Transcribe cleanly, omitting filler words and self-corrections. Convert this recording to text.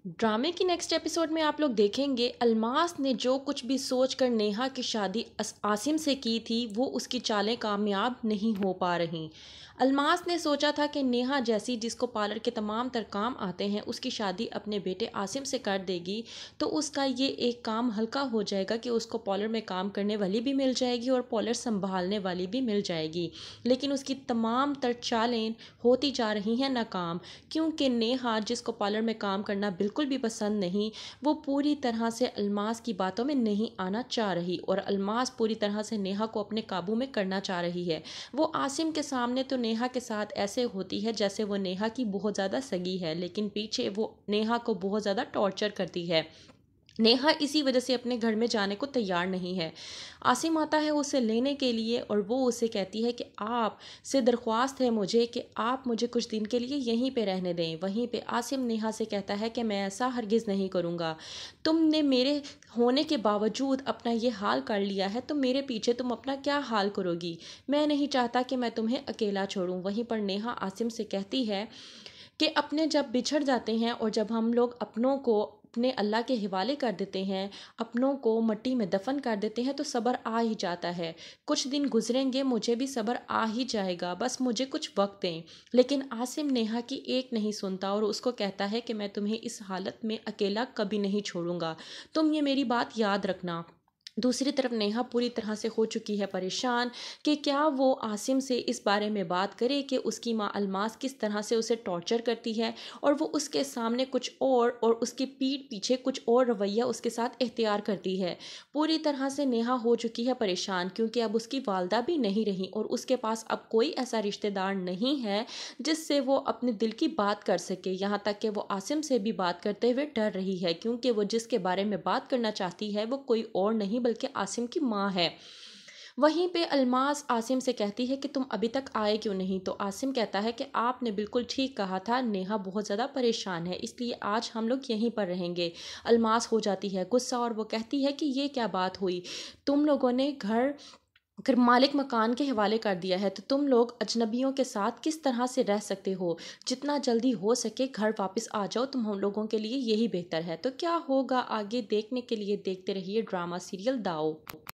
ड्रामे की next episode में आप लोग देखेंगे अलमास ने जो कुछ भी सोच कर नेहा की शादी आसिम से की थी वो उसकी चालें कामयाब नहीं हो पा रही। अलमास ने सोचा था कि नेहा जैसी जिसको पार्लर के तमाम तर काम आते हैं उसकी शादी अपने बेटे आसिम से कर देगी तो उसका ये एक काम हल्का हो जाएगा कि उसको पार्लर में काम करने वाली भी मिल जाएगी और पार्लर संभालने वाली भी मिल जाएगी। लेकिन उसकी तमाम तर चालें होती जा रही हैं नाकाम, क्योंकि नेहा जिसको पार्लर में काम करना बिल्कुल भी पसंद नहीं, वो पूरी तरह से अलमास की बातों में नहीं आना चाह रही और अलमास पूरी तरह से नेहा को अपने काबू में करना चाह रही है। वो आसिम के सामने तो नेहा के साथ ऐसे होती है जैसे वो नेहा की बहुत ज़्यादा सगी है, लेकिन पीछे वो नेहा को बहुत ज़्यादा टॉर्चर करती है। नेहा इसी वजह से अपने घर में जाने को तैयार नहीं है। आसिम आता है उसे लेने के लिए और वो उसे कहती है कि आप से दरख्वास्त है मुझे कि आप मुझे कुछ दिन के लिए यहीं पे रहने दें। वहीं पे आसिम नेहा से कहता है कि मैं ऐसा हरगिज़ नहीं करूँगा, तुमने मेरे होने के बावजूद अपना ये हाल कर लिया है तो मेरे पीछे तुम अपना क्या हाल करोगी। मैं नहीं चाहता कि मैं तुम्हें अकेला छोड़ूं। वहीं पर नेहा आसिम से कहती है कि अपने जब बिछड़ जाते हैं और जब हम लोग अपनों को अपने अल्लाह के हवाले कर देते हैं, अपनों को मिट्टी में दफन कर देते हैं तो सब्र आ ही जाता है। कुछ दिन गुजरेंगे, मुझे भी सब्र आ ही जाएगा, बस मुझे कुछ वक्त दें। लेकिन आसिम नेहा की एक नहीं सुनता और उसको कहता है कि मैं तुम्हें इस हालत में अकेला कभी नहीं छोड़ूंगा, तुम ये मेरी बात याद रखना। दूसरी तरफ नेहा पूरी तरह से हो चुकी है परेशान कि क्या वो आसिम से इस बारे में बात करे कि उसकी माँ अलमास किस तरह से उसे टॉर्चर करती है और वो उसके सामने कुछ और उसकी पीठ पीछे कुछ और रवैया उसके साथ इख्तियार करती है। पूरी तरह से नेहा हो चुकी है परेशान क्योंकि अब उसकी वालदा भी नहीं रही और उसके पास अब कोई ऐसा रिश्तेदार नहीं है जिससे वो अपने दिल की बात कर सके। यहाँ तक कि वो आसिम से भी बात करते हुए डर रही है क्योंकि वो जिसके बारे में बात करना चाहती है वो कोई और नहीं बल्कि आसिम की माँ है। वहीं पे अलमास आसिम से कहती है कि तुम अभी तक आए क्यों नहीं, तो आसिम कहता है कि आपने बिल्कुल ठीक कहा था, नेहा बहुत ज़्यादा परेशान है इसलिए आज हम लोग यहीं पर रहेंगे। अलमास हो जाती है गुस्सा और वो कहती है कि ये क्या बात हुई, तुम लोगों ने घर अगर मालिक मकान के हवाले कर दिया है तो तुम लोग अजनबियों के साथ किस तरह से रह सकते हो। जितना जल्दी हो सके घर वापस आ जाओ, तुम हम लोगों के लिए यही बेहतर है। तो क्या होगा आगे देखने के लिए देखते रहिए ड्रामा सीरियल दाव।